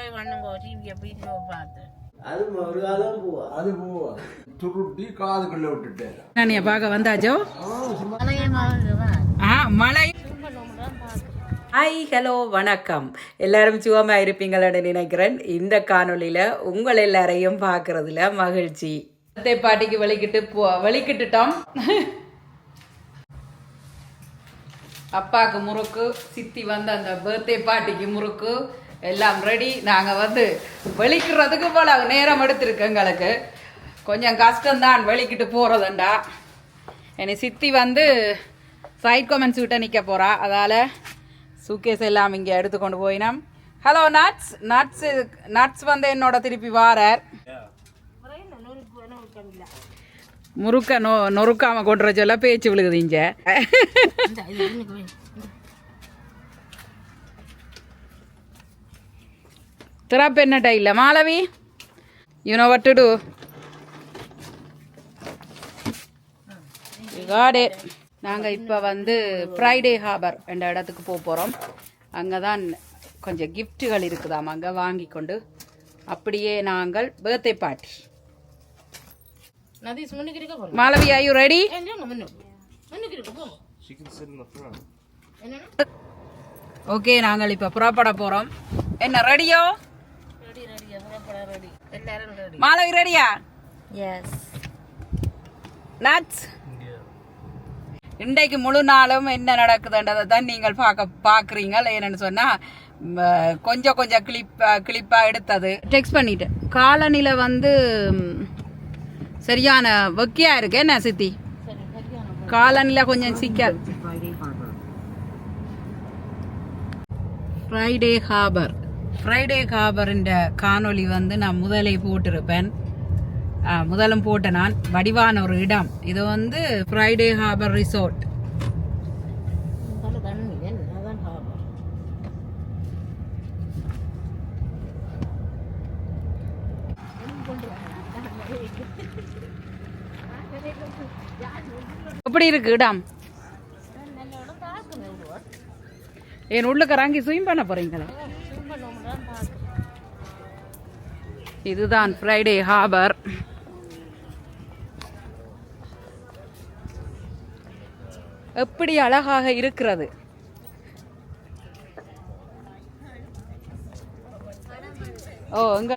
Enjoy பண்ணுங்க டிவியை video பார்த்து. அது ஒரு காலம் போவா, அது போவா துருட்டி காதுக்குள்ள விட்டுட்டேன். நான் பார்க்க வந்தாச்சோ மழை. ஹாய் ஹலோ வணக்கம், எல்லாரும் சுகமாக இருப்பீங்களன்னு நினைக்கிறேன். இந்த காணொலியில் உங்கள் எல்லாரையும் பார்க்குறதுல மகிழ்ச்சி. பர்த்டே பார்ட்டிக்கு வெளிக்கிட்டுட்டோம். அப்பாவுக்கு முறுக்கு, சித்தி வந்து அந்த பர்த்டே பார்ட்டிக்கு முறுக்கு எல்லாம் ரெடி. நாங்கள் வெளிக்கிறதுக்கு போல நேரம் எடுத்திருக்கு. எங்களுக்கு கொஞ்சம் கஷ்டம்தான் வெளிக்கிட்டு போகிறதுண்டா. என்னை சித்தி சைட் கமெண்ட்ஸ் விட்ட நிற்க போகிறா. அதால் சூக்கேஸ் எல்லாம் இங்கே எடுத்துக்கொண்டு போயினோம். ஹலோ நட்ஸ் நட்ஸ் நட்ஸ் என்னோட திருப்பி வாரார். முறுக்க நொறுக்காம கொண்டுற சொல்ல பேச்சு விழுகுது இங்கே. திறப்பு என்னட்டா இல்லை Malavi, you know what to do. நாங்கள் இப்போ ஃப்ரைடே ஹார்பர் என்ற இடத்துக்கு போகிறோம். அங்கே தான் கொஞ்சம் கிஃப்ட்டுகள் இருக்குதாம், அங்கே வாங்கி கொண்டு அப்படியே நாங்கள் birthday party. Malavi, are you ready? Okay, நாங்கள் இப்போ புறப்பட போகிறோம். என்ன ரெடியோ? மாலவி ரெடியா? எஸ். நட்ஸ், இன்றைக்கு முழு நாளும் என்ன நடக்குதுன்றதை தான் நீங்கள் பார்க்குறீங்க. என்னன்னு சொன்னால் கொஞ்சம் கிளிப்பாக எடுத்தது டெக்ஸ்ட் பண்ணிட்டு. காலனில சரியான வெக்கையா இருக்கு. என்ன சித்தி, காலனில கொஞ்சம் சிக்கல். ஃப்ரைடே ஹார்பர் காணொலி நான் முதலே போட்டிருப்பேன். முதலும் போட்ட நான் வடிவான ஒரு இடம். இது ஃப்ரைடே ஹார்பர் ரிசோர்ட். எப்படி இருக்கு இடம்? என் உள்ளுக்கு இறங்கி ஸ்விம் பண்ண போறீங்களா? இதுதான் ஃப்ரைடே ஹார்பர். எப்படி அழகாக இருக்கிறது. ஓ, எங்க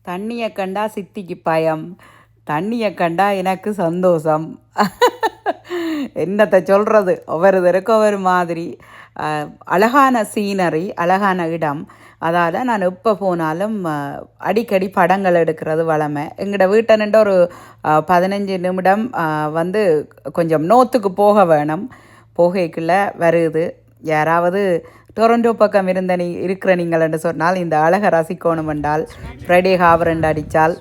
தண்ணியை கண்டா சித்திக்கு பயம், தண்ணியை கண்டா எனக்கு சந்தோஷம். என்னத்தை சொல்கிறது, ஒவ்வொருத்தருக்கு ஒவ்வொரு மாதிரி. அழகான சீனரி, அழகான இடம். அதால் நான் எப்போ போனாலும் அடிக்கடி படங்கள் எடுக்கிறது வளமை. எங்களோட வீட்டை நின்று ஒரு 15 நிமிடம் கொஞ்சம் நோத்துக்கு போக வேணும். போகைக்குள்ள வருது. யாராவது டொரண்டோ பக்கம் இருக்கிற நீங்கள் என்று சொன்னால் இந்த அழகை ரசிக்கணும் என்றால் ஃப்ரைடே ஹார்பர் என்று அடித்தால்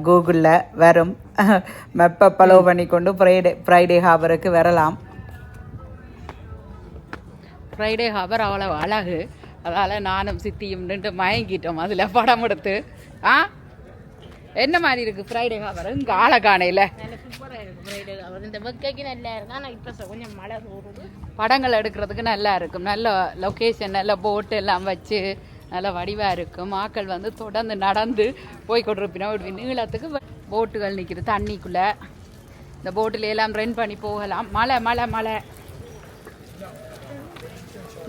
கூகுளில் வரும். மெப்பை ஃபாலோ பண்ணி கொண்டு ஃப்ரைடே ஹார்பருக்கு வரலாம். ஃப்ரைடே ஹார்பர் அவ்வளோ அழகு. அதால் நானும் சித்தியும் நின்று மயங்கிட்டோம் அதில் படம் எடுத்து. என்ன மாதிரி இருக்கு ஃப்ரைடே ஹார்பர்? இங்கே ஆளை காணையில் படங்கள் எடுக்கிறதுக்கு நல்லா இருக்கும். நல்ல லொக்கேஷன், நல்ல போட்டு எல்லாம் வச்சு நல்ல வடிவாக இருக்கும். ஆக்கள் தொடர்ந்து நடந்து போய் கொண்டிருப்பினா ஒரு நீளத்துக்கு போட்டுகள் நிற்கிது தண்ணிக்குள்ளே. இந்த போட்டில் எல்லாம் ரெண்ட் பண்ணி போகலாம். மழை மழை மழை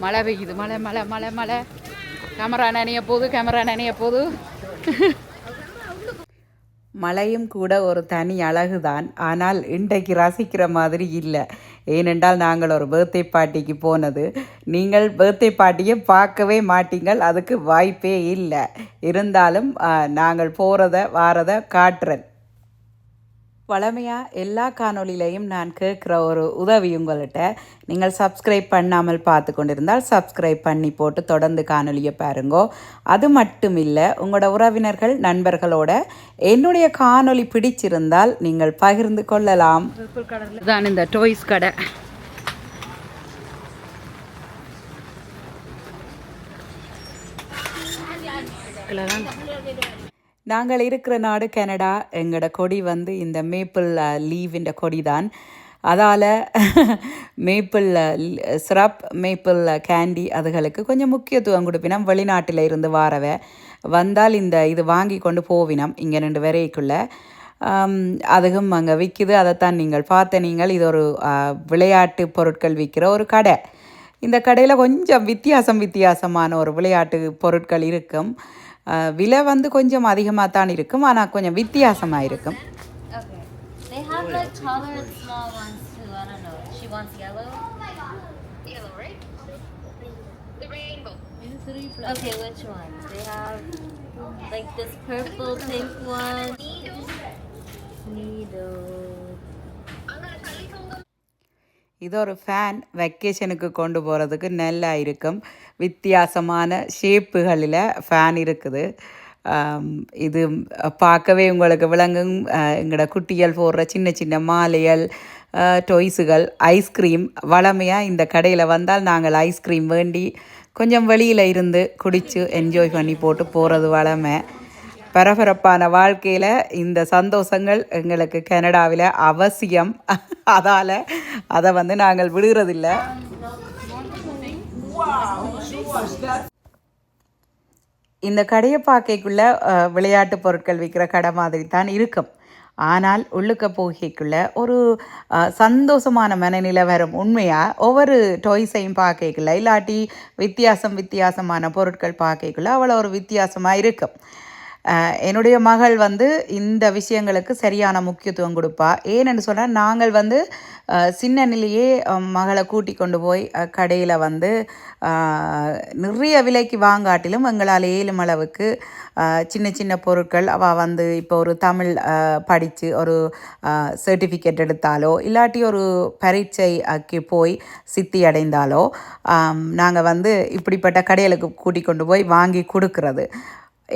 மழை பெய்யுது. மழை மழை மழை மழை. கேமரா நனைய போது. மழையும் கூட ஒரு தனி அழகுதான். ஆனால் இன்றைக்கு ரசிக்கிற மாதிரி இல்லை. ஏனென்றால் நாங்கள் ஒரு பர்த்டே பார்ட்டிக்கு போனது. நீங்கள் பர்த்டே பார்ட்டியை பார்க்கவே மாட்டீங்கள், அதுக்கு வாய்ப்பே இல்லை. இருந்தாலும் நாங்கள் வாரதை காட்டுறேன். வழமையாக எல்லா காணொலியிலையும் நான் கேட்குற ஒரு உதவி உங்கள்கிட்ட, நீங்கள் சப்ஸ்கிரைப் பண்ணாமல் பார்த்து கொண்டிருந்தால் சப்ஸ்கிரைப் பண்ணி போட்டு தொடர்ந்து காணொலியை பாருங்கோ. அது மட்டும் இல்லை, உங்களோட உறவினர்கள் நண்பர்களோட என்னுடைய காணொலி பிடிச்சிருந்தால் நீங்கள் பகிர்ந்து கொள்ளலாம். தான் இந்த டாய்ஸ் கடை. நாங்கள் இருக்கிற நாடு கனடா. எங்களோட கொடி இந்த மேப்பிள் லீவின்ற கொடி தான். அதால் மேப்பிள் சிரப் மேப்பிள் கேண்டி அதுகளுக்கு கொஞ்சம் முக்கியத்துவம் கொடுப்பினோம். வெளிநாட்டில் இருந்து வாரவை வந்தால் இது வாங்கி கொண்டு போவினோம் இங்கே 2 வரைக்குள்ளே. அதுவும் அங்கே விற்கிது. அதைத்தான் நீங்கள் பார்த்த நீங்கள். இது ஒரு விளையாட்டு பொருட்கள் விற்கிற ஒரு கடை. இந்த கடையில் கொஞ்சம் வித்தியாசமான ஒரு விளையாட்டு பொருட்கள் இருக்கும். விலை கொஞ்சம் அதிகமாக தான் இருக்கும், ஆனால் கொஞ்சம் வித்தியாசமாக இருக்கும். Okay. They have like taller and small ones too. I don't know. She wants yellow. Yellow, right? The rainbow. Okay, which one? They have like this purple pink one. Needle. இது ஒரு ஃபேன். வெக்கேஷனுக்கு கொண்டு போகிறதுக்கு நல்லா இருக்கும். வித்தியாசமான ஷேப்புகளில் fan இருக்குது. இது பார்க்கவே உங்களுக்கு விளங்கும். எங்களோட குட்டிகள் போடுற சின்ன சின்ன மாலைகள், டொய்ஸுகள், ஐஸ்கிரீம். வளமையாக இந்த கடையில் வந்தால் நாங்கள் ஐஸ்கிரீம் வேண்டி கொஞ்சம் வெளியில் இருந்து குடித்து என்ஜாய் பண்ணி போட்டு போகிறது வளமை. பரபரப்பான வாழ்க்கையில் இந்த சந்தோஷங்கள் எங்களுக்கு கனடாவில் அவசியம். அதால் அதை நாங்கள் விடுறதில்லை. இந்த கடையை பார்க்கக்குள்ள விளையாட்டு பொருட்கள் விற்கிற கடை மாதிரி தான் இருக்கும். ஆனால் உள்ளுக்க போகைக்குள்ள ஒரு சந்தோஷமான மனநிலை வரும். உண்மையாக ஒவ்வொரு டாய்ஸையும் பார்க்கக்குள்ள இல்லாட்டி வித்தியாசமான பொருட்கள் பார்க்கக்குள்ள அவ்வளோ ஒரு வித்தியாசமாக இருக்கும். என்னுடைய மகள் இந்த விஷயங்களுக்கு சரியான முக்கியத்துவம் கொடுப்பா. ஏன்னு சொன்னால் நாங்கள் சின்ன நிலையே மகளை கூட்டி கொண்டு போய் கடையில் நிறைய விலைக்கு வாங்காட்டிலும் எங்களால் ஏழும் அளவுக்கு சின்ன பொருட்கள் அவள் இப்போ ஒரு தமிழ் படித்து ஒரு சர்டிஃபிகேட் எடுத்தாலோ இல்லாட்டி ஒரு பரீட்சைக்கு போய் சித்தி அடைந்தாலோ நாங்கள் இப்படிப்பட்ட கடைகளுக்கு கூட்டி கொண்டு போய் வாங்கி கொடுக்கறது.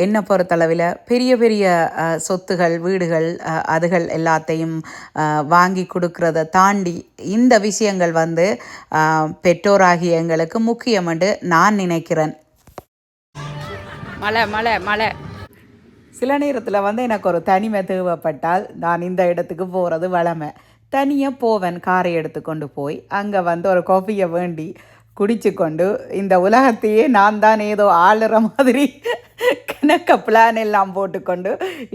என்னை பொறுத்தளவில் பெரிய சொத்துகள், வீடுகள், அதுகள் எல்லாத்தையும் வாங்கி கொடுக்கறத தாண்டி இந்த விஷயங்கள் பெற்றோராகிய எங்களுக்கு முக்கியம் என்று நான் நினைக்கிறேன். மழை சில நேரத்தில் எனக்கு ஒரு தனிமை தேவைப்பட்டால் நான் இந்த இடத்துக்கு போகிறது வளமை. தனியாக போவேன், காரை எடுத்துக்கொண்டு போய் அங்கே ஒரு காஃபியை வேண்டி குடிச்சு கொண்டு இந்த உலகத்தையே நான் தான் ஏதோ ஆளுற மாதிரி கணக்க பிளான் எல்லாம் போட்டுக்கொண்டு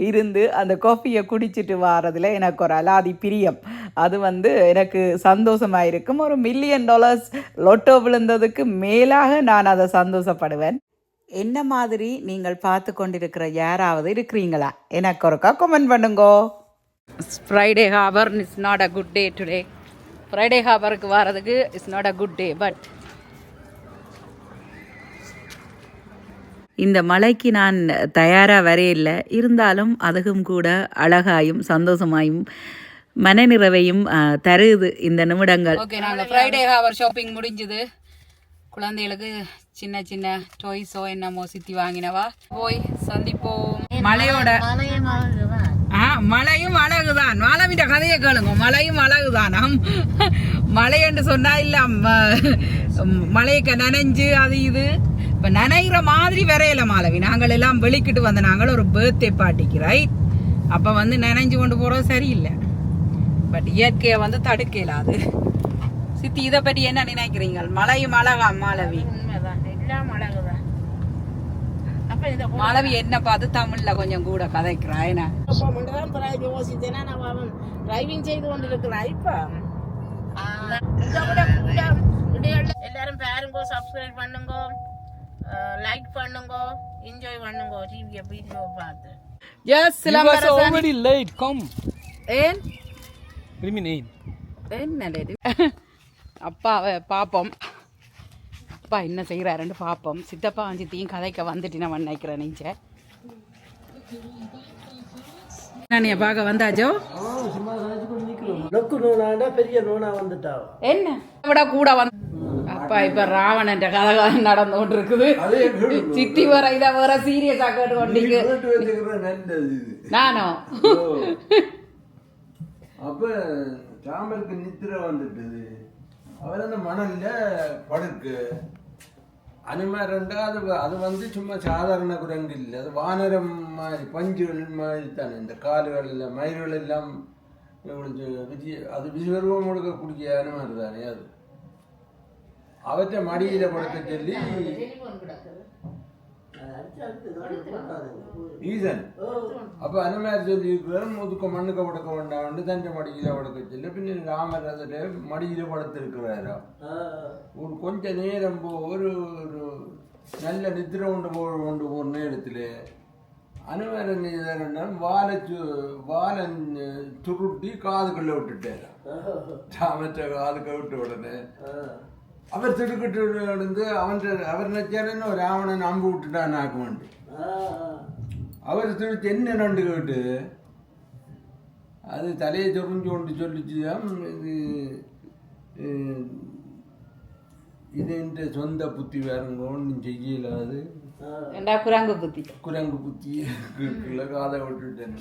இருந்து அந்த காஃபியை குடிச்சிட்டு வாரதில் எனக்கு ஒரு அலாதி பிரியம். அது எனக்கு சந்தோஷமாக இருக்கும். ஒரு $1 மில்லியன் லொட்டோ விழுந்ததுக்கு மேலாக நான் அதை சந்தோஷப்படுவேன். என்ன மாதிரி நீங்கள் பார்த்து கொண்டிருக்கிற யாராவது இருக்கிறீங்களா? எனக்கு ஒருக்கா கமெண்ட் பண்ணுங்கோ. Friday harbour is not a good day today. Friday ஹார்பருக்கு வர்றதுக்கு it's not a good day. But இந்த மலைக்கு நான் தயாராக வரையில்லை. இருந்தாலும் அதுவும் கூட அழகாயும் சந்தோஷமாயும் மனநிறைவையும் தருது இந்த நிமிடங்கள். ஓகே, நாங்கள் ஃப்ரைடே ஹவர் ஷாப்பிங் முடிஞ்சுது. குழந்தைகளுக்கு சின்ன டாய்ஸோ என்னமோ சித்தி வாங்கினவா போய் சந்திப்போம். மலையோட மழையும் அழகுதான். மாலவிட கதையை கேளுங்க. மழையும் அழகுதான். மழை என்று சொன்னா இல்ல மழைக்கு நனைஞ்சு அது இது இப்போ நனைகிற மாதிரி வரையில மாலவி. நாங்கள் எல்லாம் வெளிக்கிட்டு வந்த நாங்கள் ஒரு பர்த்டே பார்ட்டிக்கு ரைட். அப்போ நனைஞ்சு கொண்டு போகிறது சரியில்லை. பட் இயற்கையை தடுக்கலாது. சித்தி இதை பற்றி என்ன நினைக்கிறீங்க? மழையும் அழகா மாலவி? எல்லாம் அழகுதான். மாலவி என்ன பார்த்து தமிழ்ல கொஞ்சம் கூட கதைக்கிறா. என்ன யோசித்தேன்னா நான் டிரைவிங் செய்து கொண்டிருக்கிறேன். இப்போ எல்லாரும் பாருங்க, சப்ஸ்கிரைப் பண்ணுங்க, லைக் பண்ணுங்க, என்ஜாய் பண்ணுங்க டிவியை வீடியோ பார்த்து. Yes, already late. Come. ஏன் என்ன அப்பாவை பாப்போம். அப்பா என்ன செய்கிறாருன்னு பார்ப்போம். சித்தப்பா சித்தியும் கதைக்க வந்துட்டு நான் நினைக்கிறேன். நீங்க நானே பார்க்க வந்தாச்சோ? பெரிய நோனா வந்துட்டா என்ன விட கூட வந்து அப்பா இப்ப ராவணன் கதை நடந்து கொண்டு இருக்குது. சித்தி வர இதை வேற சீரியஸா கேட்டு கொண்டீங்க. நானும் அப்ப சாம்பலுக்கு நித்திரை வந்துட்டுது. அவர் அந்த மணல்ல படுக்கு அனிமா ரெண்டாவது அது சும்மா சாதாரண குரங்கு இல்லை. அது வானரம் மாதிரி பஞ்சுகள் மாதிரி தானே. இந்த கால்களில் மயிர்கள் எல்லாம் அது விஸ்வரூபம் கொடுக்க குடிக்க மாதிரி தானே அது அவற்றை மடியில படுக்க சொல்லி ஈசன் அப்ப அந்த மாதிரி சொல்லி இருக்கிறார் முதுக்க மண்ணுக்க படுக்க வேண்டாம் தஞ்சை மடியில படுக்க சொல்லி பின்ன ராமர் அதில் மடியில படுத்திருக்கிறாரா ஒரு கொஞ்ச நேரம் ஒரு நல்ல நித்திரை கொண்டு போற நேரத்தில் அனுமரன் இதனால் வாலன் சுருட்டி காதுக்குள்ள விட்டுட்டாரா ராமற்ற காதுக்க விட்ட உடனே அவர் திடுக்கிட்டு இருந்து அவர் நினைச்சாருன்னு ராவணன் அம்பு விட்டுட்டான் ஆக்க வேண்டி அவர் திடுத்து என்ன நண்டு கேட்டு அது தலையை சொரிஞ்சு கொண்டு சொல்லிச்சுதான் இது என்ற சொந்த புத்தி வேறுங்க ஒன்றும் செய்யலாது குரங்கு புத்தி காதை விட்டுட்டேன்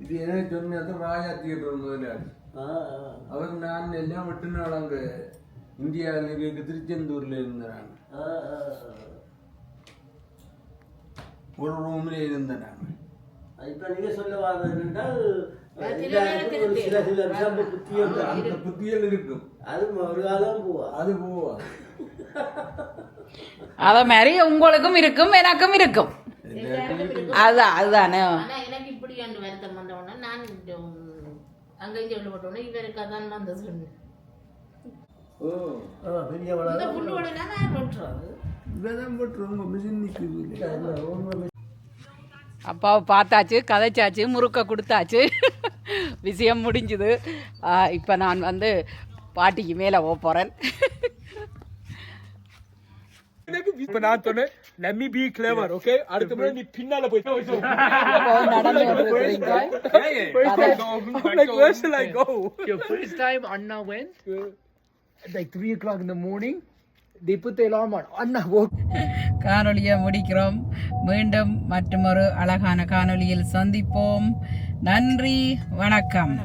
இது என்ன சொன்னது ராஜா தியேட்டர் முதலாளி அவர் நான் எல்லாம் விட்டுனால அங்கே இந்தியாவில் திருச்செந்தூர்ல இருந்தாங்க ஒரு ரூம்ல இருந்தாங்க இப்ப நீங்க சொல்ல வார்த்தை என்றால் அந்த புத்தியல் இருக்கும் அது ஒரு காலம் போவா அது போவா அத மாதிரி உங்களுக்கும் இருக்கும் எனக்கும் இருக்கும் அதுதானே எனக்கு இப்படி அண்டு வருத்தம் வந்தவொடனே நான் அங்கே சொல்லப்பட்டோன்னே இவருக்கு அதான் வந்து சொன்னேன் இந்த புல்லோட நான் பட்டுறது இதான் போட்டுருவோங்க மிஷின் நிற்குது அப்பாவை பார்த்தாச்சு கதைச்சாச்சு முறுக்க கொடுத்தாச்சு விஷயம் முடிஞ்சுது இப்போ நான் வந்து பாட்டிக்கு மேலே போகிறேன் இப்ப நான் சொன்னேன் let me be clever okay அடுத்த முறை நீ பின்னால போய் like where shall I go Your first time Anna went at like 3 o'clock in the morning they put the alarm on Anna woke காணொளியை முடிக்கிறோம் மீண்டும் மற்றொரு அழகான காணொளியில் சந்திப்போம் நன்றி வணக்கம்